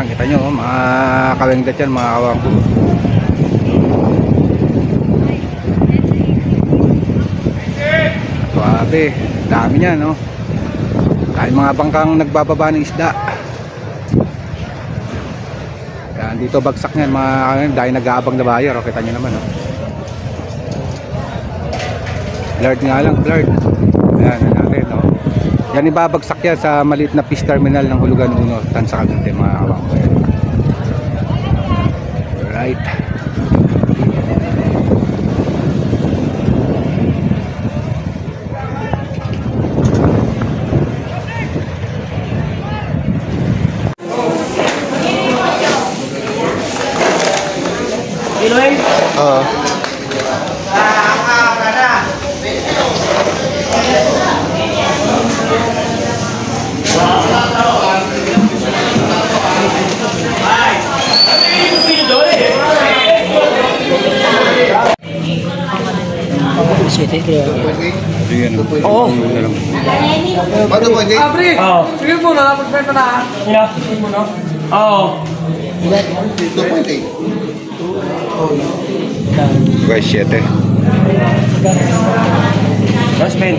Yan, kita nyo, mga kawengdet yan, mga kawangbo. Suabe, dami niya, no? Dahil mga bangkang nagbababa ng isda. Yan, dito bagsak niyan, mga dahil nag-aabang na buyer. O, kita nyo naman, no? Blurred nga lang, blurred. Ayan, natin, no? Yan, ibabagsak yan sa maliit na fish terminal ng Hulugan 1, Tansa Cavite, mga kawangbo. Right. Oo. Ano ba, Jay? Abre! Sige po na, pagpenta na. Sige mo na. Oo. 2.8. Guys, 7. Last man.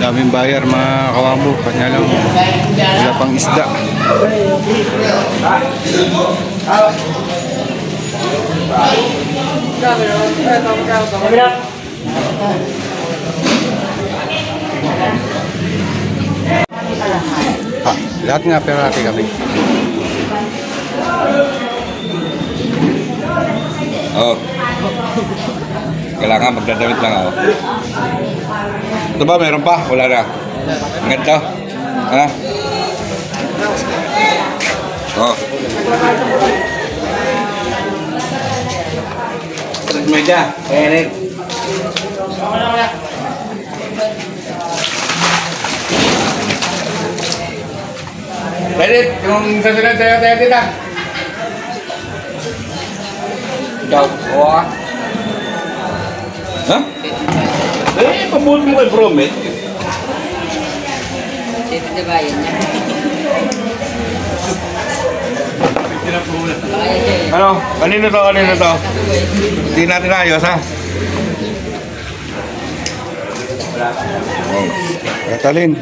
Daming bayar, mga kawambo. Kanya lang, wala pang isda. Lahat nga perati kami. Oh. Kailangan magdadamit lang ako. Ito ba, meron pa? Wala na. Ang ganito? Ha? Oh. Media, Eric. Eric, yung sasunod sa'yo tayo dito. Ikaw, oo. Ha? Eh, pabuot mo kay Promet. Dito na ba yun? Ano? Kanino to? Kanino to? Hindi natin ayos, ha? Katalin.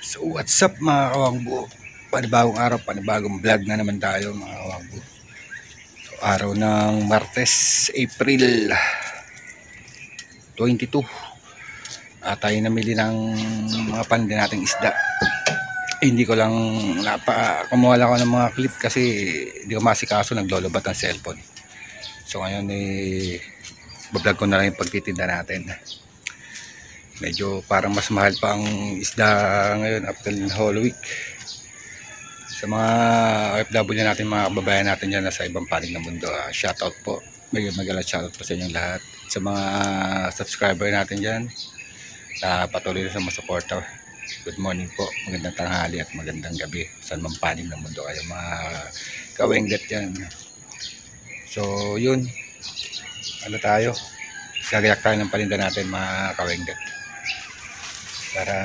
So what's up, mga kawangbo? Panibagong araw, panibagong vlog na naman tayo, mga kawangbo. So araw ng Martes, April 22. Tayo namili ng mga pandi nating isda. Hindi ko lang kumuha lang ako ng mga clip kasi hindi ko masikaso, naglolobat ang cellphone. So ngayon bablog ko na lang yung pagtitinda natin. Medyo parang mas mahal pa ang isda ngayon after Holy Week. Sa mga OFW natin, mga kababayan natin dyan na sa ibang panig ng mundo, shoutout po. Magalang shoutout po sa inyong lahat. Sa mga subscriber natin dyan na patuloy na sa masuporta. Good morning po, magandang tanghali at magandang gabi. Saan mang panig ng mundo kayo, mga kawengdet yan. So yun, ano tayo? Gagayak tayo ng paninda natin, mga kawengdet. Para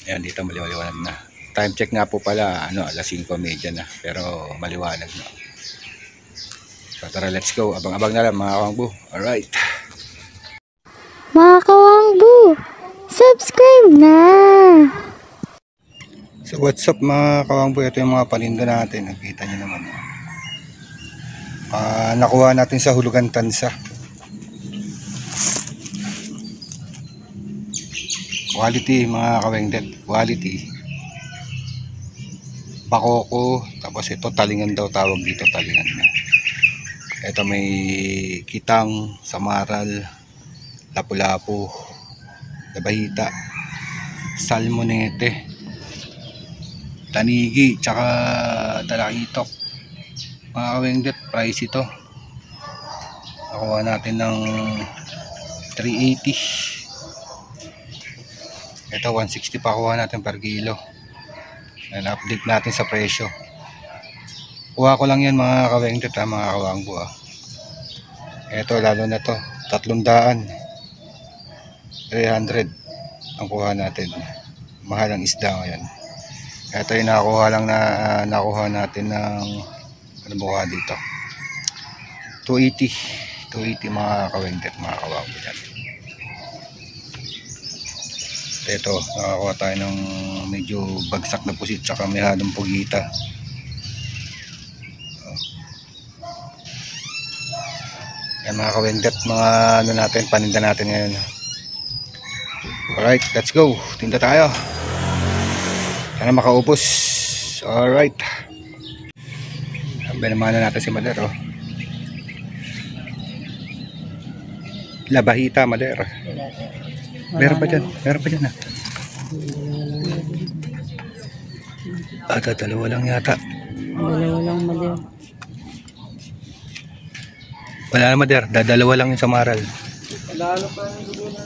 ayan, dito maliwanag na. Time check nga po pala, alas 5:30 na, pero maliwanag na. So tara, let's go. Abang-abang na lang, mga kawangbo. Alright. Mga kawangbo, subscribe na! So what's up, mga kawangbo? Ito yung mga paninda natin. Nakita nyo naman. Nakuha natin sa Hulugan Tansa. Quality, mga kawengdet, quality. Pakoko, tapos ito talingan daw tawag dito, talingan na. Ito may kitang, samaral, lapu-lapu, labahita, salmonete, tanigi, tsaka talakitok. Mga kawengdet, price ito. Nakuha natin ng 380. Ito 160 pa kuha natin per kilo. And update natin sa presyo. Kuha ko lang yan mga kawengdet mga kawangbo Ito lalo na to 300 300 ang kuha natin. Mahal ang isda ngayon. Ito yung nakuha lang na nakuha natin ng ano buha dito 280 mga kawengdet mga kawangbo dyan. Ito nakakuha tayo ng medyo bagsak na pusit tsaka may halong pugita. Yan mga kawengdet, mga ano natin, paninda natin ngayon. Alright, let's go. Tinda tayo. Sana makaupos. Alright. Binamana natin si Mader. Oh. Labahita, Mader. Meron pa dyan. Meron pa dyan. Dalawa lang yata. Dalawa lang, Mader. Wala na Mader. Dalawa lang yung sa Maral. Lalo pa yung dugo na.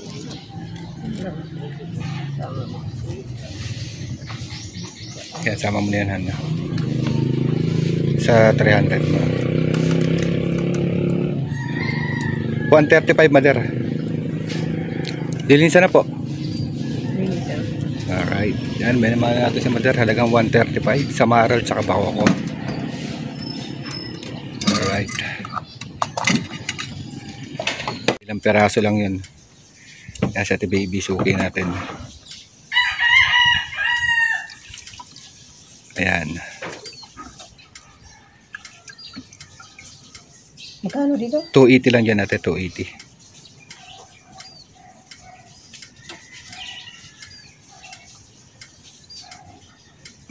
Yan, sama mo na yan, Hana. Sa 300. 135, Mader. Dilinsa na po. Alright. Yan, may naman natin sa Mader. Halagang 135 sa Maral tsaka Bako. Alright. Ilang peraso lang yun. Yan sa baby suki natin. Ayan. Magkano dito? 280 lang dyan natin, 280.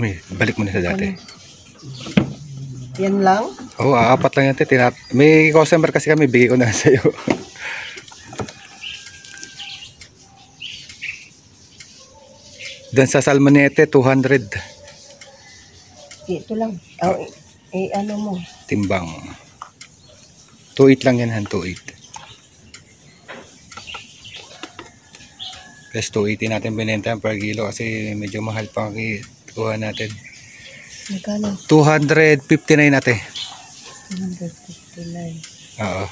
May, balik mo na sa dati. Yan lang? Oo, apat lang yan. May customer kasi kami, bigay ko na sa'yo. Doon sa Salmonete, 200. Ito lang. Oh, ano mo? Timbang. 2.8 lang yan, 2.8. Plus 280 natin binenta per kilo kasi medyo mahal pa ang kuha natin. Magkano? 259 natin. 259. Oo.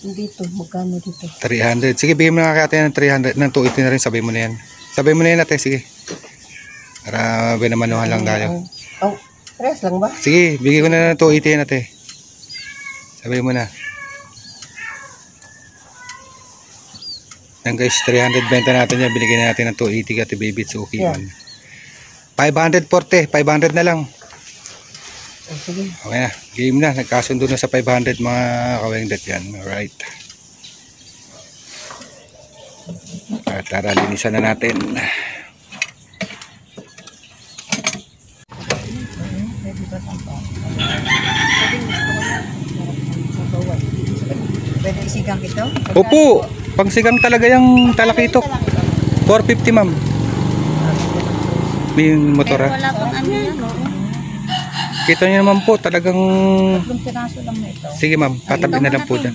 Dito, magkano dito? 300. Sige, bigyan mo na kaya ng 300. Ng 280 na rin, sabay mo na yan. Sabay mo na yan natin, sige. Para binamanuhan lang tayo. Oh, tres lang ba? Sige, bigyan ko na ng 280 natin. Sabay mo na. Yan guys, 300 benta natin yan. Binigyan natin ng 280 kati baby. It's okay man. 540, 500 na lang. Oh, sige. Okay na, game na. Nagkasundo na sa 500 mga kawengdet yan. Alright. At tara, linisan na natin. Pwede isigang ito? Opo, pangsigang talaga yung talakitok. 450 ma'am. May motora. Wala pang ano yan, no? Kita niyo naman po, talagang... 3 piraso lang na ito. Sige ma'am, tatabi na lang po dyan.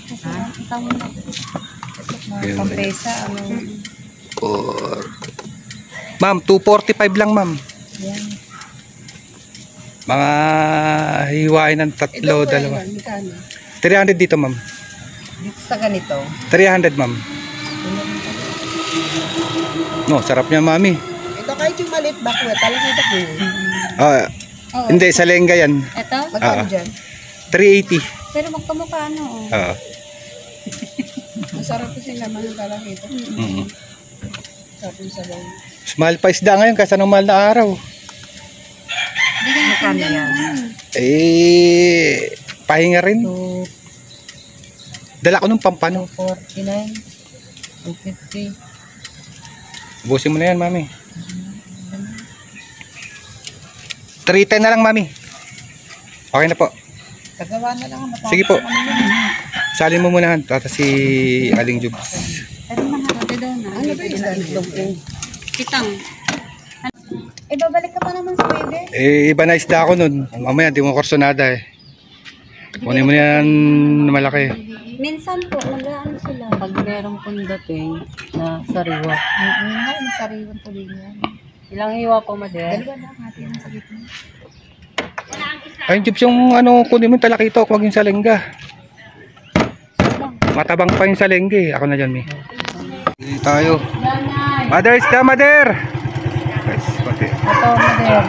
Pampesa, ano? Ma'am, 245 lang ma'am. Yan. Mga hiwain ng tatlo, dalawa. Magkano? 300 dito ma'am. Dito sa ganito. 300 ma'am. No, sarap niya mami. Ito kahit yung maliit bakwet, talagang ito po. Hindi, sa lengga yan. Ito? Magkano dyan? 380. Pero magkamukha ano. Oo. Masarap kasi naman yung talagang ito. Sarap yung sabaw. Mahal pa isda ngayon kasi nung mahal na araw. Magkano yan? Pahinga rin. 249, Dala ko nung pampano. 250. Busin mo na yan, mami. 310 na lang, mami. Okay na po. Tagawa na lang. Sige po. Salin mo muna. Tata si Aling Jubs. Pero mahal daw na. Ano ba yung Kitang. Babalik ka pa naman sa bebe. Iba na isda ako nun. Mamaya, di mo korsonada eh. Kunin mo yan malaki. Minsan po, nag-ano sila. Pag merong pundating na sariwa. sariwan tuloy yan. Ilang hiwa po, Mader? Dalawa lang natin sa gitna. Ayun, Jibs, yung ano, kunin mo yung talakitok, huwag yung salengga. Matabang pa yung salengge. Ako na dyan, Mi. Dito tayo. Mother, isda, mother! Guys, pati. Ito, mother.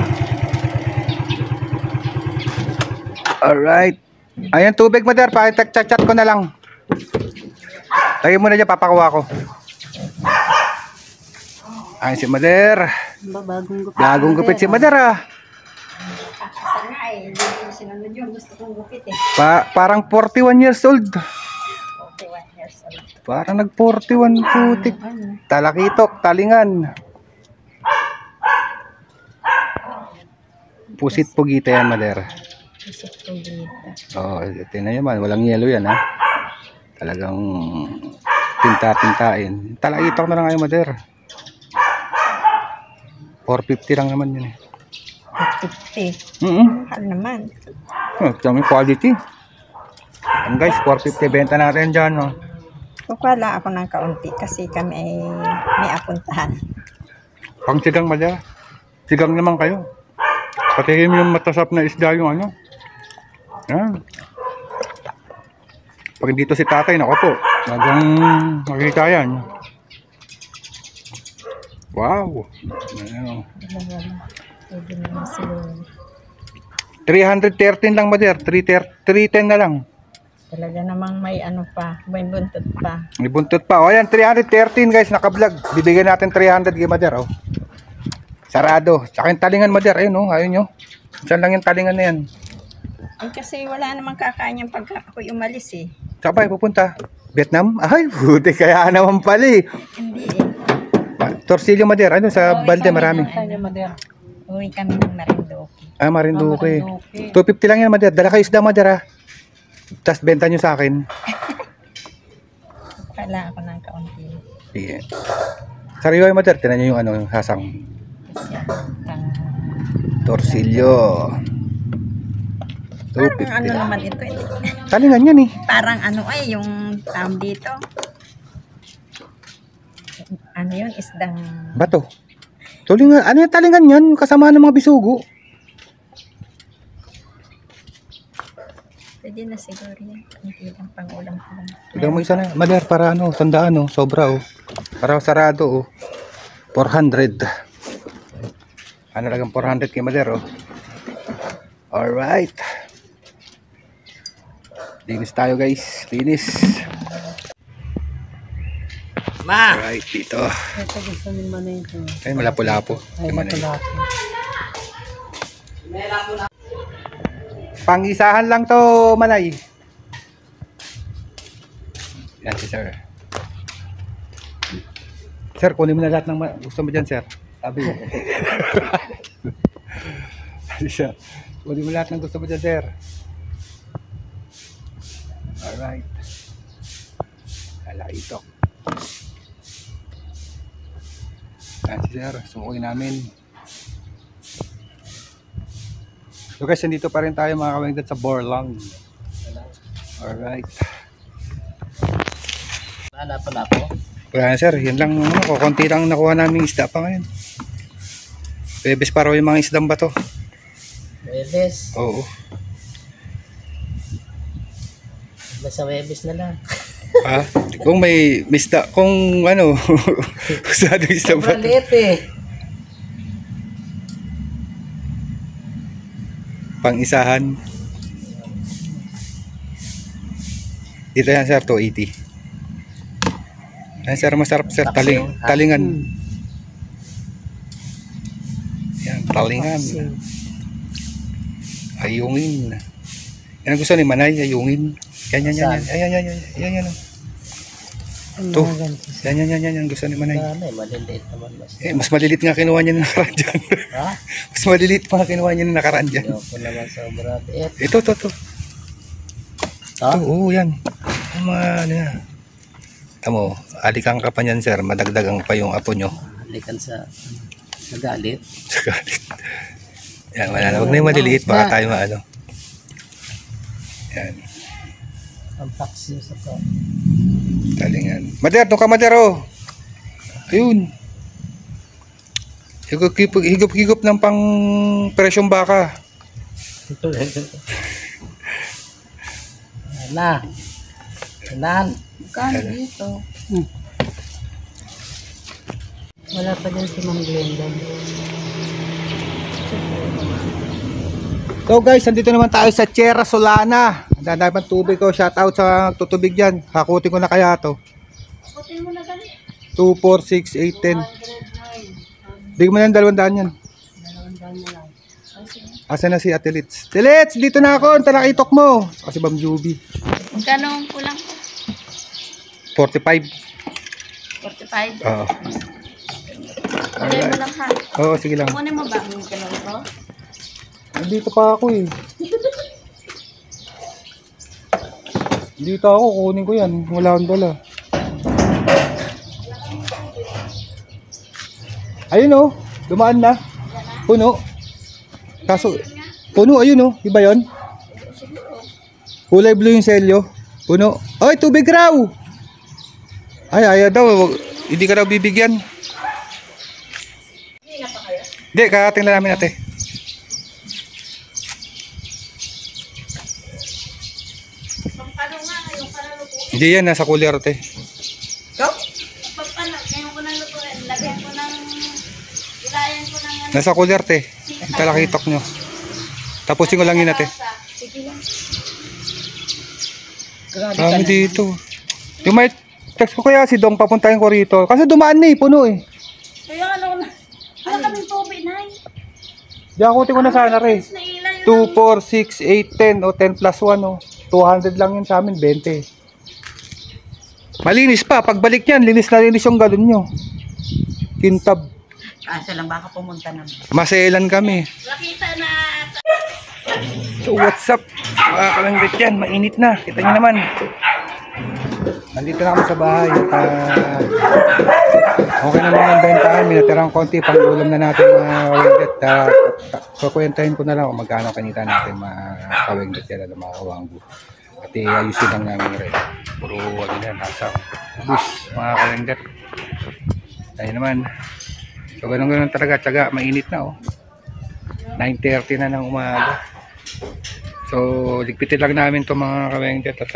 Alright. Ayan, tubig, mother. Pakichat-chat ko na lang. Lagay mo na dyan, papakuha ko. Ayan si mother. Bagong gupit. Bagong gupit si mother, ah. Hindi ko sinunod yung gusto kong gupit eh. Parang 41 years old. 41 years old. Parang nag 41 putik. Talakitok, talingan. Pusit pugita yan, mother. Isip ko dito. Oo, tingnan nyo man. Walang yelo yan, ha. Talagang tinta-tintain. Talakitok na lang kayo, mother. 450 lang naman yun, eh. 50. Mahal naman. Dami quality. Yan guys, 450 benta natin dyan, no? Kukwala ako ng kaunti kasi kami ay may apuntahan. Pang sigang, mother. Sigang naman kayo. Patihin yung matasap na isda yung ano. Yan. Pag dito si tatay, nako po. Nagang makikita yan. Wow. Ayan. Pwede naman sila. 313 lang, mother. 310 na lang. Talaga namang may ano pa, may buntot pa. May buntot pa. O, ayan, 313 guys, naka-vlog. Bibigyan natin 300 kay mother, oh. Sarado. Tsaka yung talingan, mother. Ayun, oh. Ayun nyo. Saan lang yung talingan na yan? Ay, kasi wala namang kakain yung pagka ako'y umalis eh. Saan ba pupunta? Vietnam? Ay, buti kaya naman pala eh. Hindi eh. Torsilyo, mother. Ano, sa balde marami. Uwi kami ng Marinduque. Ah, Marinduque. 250 lang yan, mother. Dala kayo isda, mother, ah. Tapos benta nyo sa akin. Kala ako ng kaunti. Sige. Sariwa, mother. Tinan nyo yung ano, yung hasang. Kasi Torsilyo. parang ano naman ito eh. Talingan yan eh. Parang ano ay yung tawag dito. Ano yun? Isdang... Bato. Tulingan. Ano yung talingan yan? Kasama ng mga bisugo. Pwede na siguro yan. Hindi lang pang ulam ko lang. Tignan mo isa na. Mother, para ano, sandaan, oh. Sobra, oh. Para sarado, oh. 400. Ano lang 400 kay mother, oh. Alright. Linis tayo, guys. Linis. Alright, dito. Ito gusto ni Manay ito. Ay, malapo-lapo. Ay, matulako. Pang-isahan lang to, Manay. Yan si sir. Sir, kunin mo na lahat ng gusto mo dyan, sir. Sabi. Sir, kunin mo lahat ng gusto mo dyan, sir. Alright. Alaitok. Yan si sir. Sukuin namin. So guys, nandito pa rin tayo mga kawengdad sa Borlang. Alright. Wala pala po. Wala na sir, yan lang, konti lang nakuha namin isda pa ngayon. Bebes pa raw yung mga isdang bato. Webes. Oo. Basta webes na lang. Ah, kung may isda, kung ano, usado isda bato. Sobrang liit eh. Pang-isahan. Dito yan sir, 280. Yan sir, masarap sir, talingan. Yan, talingan. Ayungin. Yan ang gusto ni Manay, ayungin. Yan. Yan. Ito. Yan. Gusto ni Manay. Maliliit naman mas. Mas malilit nga kinuha niya na nakaraan dyan. Ha? Mas malilit pa kinuha niya na nakaraan dyan. Ayoko naman sobrang liit. Ito. Ha? Oo, yan. Ano yan. Tamo, alikang ka pa niyan sir, madagdagang pa yung apo nyo. Halikan sa galit. Sa galit. Yan, wala na. Huwag na yung maliliit, baka tayo maano. Yan, Ang paksiw sa to. talingan. Mader, doon ka mader, oh. Ayun. Higop-higop ng pang presyong baka. Na. Nan. Magkano dito? Wala pa din si Ma'am Glenda. So guys, nandito naman tayo sa Tierra Solana. Ang dami pang tubig ko. Shout out sa tutubig dyan. Hakutin ko na kaya to. Hakutin mo na gali. 2, 4, 6, 8, 10. Bigyan mo na yung 200 yan. 200 na lang. Asa na si Ate Litz? Ate Litz, dito na ako. Talakitok mo. Kasi Ma'am Juby. Magkano ang kulang? 45. 45? Oo. Kunin mo lang ha. Oo, sige lang. Kunin mo ba? Ang kanong ito? Dito pa ako eh. Dito ako, kunin ko yan. Wala akong dala. Ayun oh, dumaan na. Puno. Kaso, puno, ayun oh. Iba yun? Kulay blue yung selyo. Puno. Oy, tubig raw! Ay, ayaw daw. Hindi ka daw bibigyan. Hindi, kakating na namin ate. Hindi yan, nasa cooler ate. Ikaw? Ngayon ko nang lutuin. Lagyan ko ng... Ilayan ko ng... Nasa cooler te. Talakitok nyo. Tapusin ko lang yun ate. Sige lang. Marami dito. Yung may text ko kaya si Dong papuntahin ko rito. Kasi dumaan na eh, puno eh. Kaya ano na... Wala kaming tubig na eh. Di ako ko na sana rin. 2, 4, 6, 8, 10 o 10 plus 1 o. 200 lang yun sa amin, 20. Malinis pa. Pagbalik yan, linis na linis yung galon nyo. Kintab. Kaso lang baka pumunta naman. Maselan kami. Nakita na. So what's up? Mga kalanggit yan, mainit na. Kita nyo naman. Nandito na kami sa bahay. Okay naman ang bentahan. May natirang konti. Pang-ulam na natin mga kalanggit. Kukwentahin ko na lang kung magkano kanita natin mga kalanggit yan at mga kawanggo. At ayusin lang namin rin. Puro ano yan, asang bus mga kalanggit. Tayo naman. So ganun talaga. Tsaga, mainit na oh. 9:30 na ng umaga. So ligpitin lang namin itong mga kalanggit at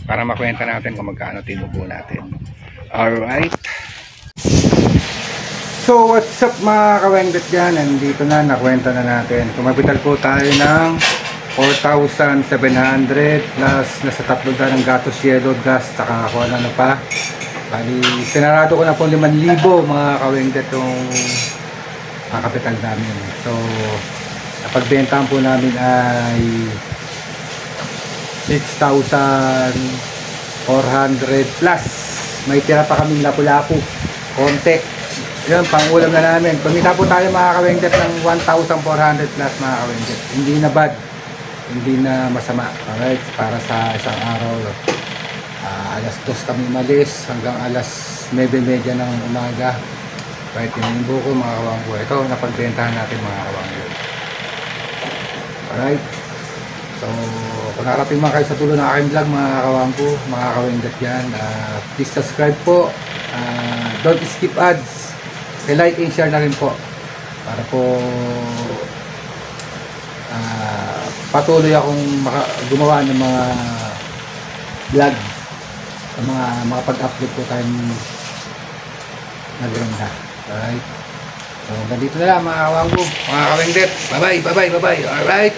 para makwenta natin kung magkano tinubo natin. Alright. So what's up mga kawendet dyan? Nandito na, nakwenta na natin. Kumapital po tayo ng 4,700 plus nasa 3 ng gatos, yellow gas, saka ako ano pa. Bali, sinarado ko na po 5,000 mga kawendet yung kapital namin. So napagbentahan po namin ay 6,400 plus. May tira pa kaming lapu-lapu konti. Yun, pang ulam na namin. Pumita po tayo mga kawendet ng 1,400 plus mga kawendet. Hindi na bad, hindi na masama. Alright, para sa isang araw. Alas 2 kami malis hanggang alas 9:30 ng umaga. Right, yung buko mga kawanggo. Ito, napagbentahan natin mga kawanggo. Alright. So, kung narating mga kayo sa tulo ng aking vlog mga kawanggo, mga kawendet yan, please subscribe po. Don't skip ads. I-like and share na rin po para po patuloy akong gumawa ng mga vlog, mga pag-upload po tayong naganda. Alright, so ganito na lang mga kawanggo, mga kawendet. Bye bye. Alright.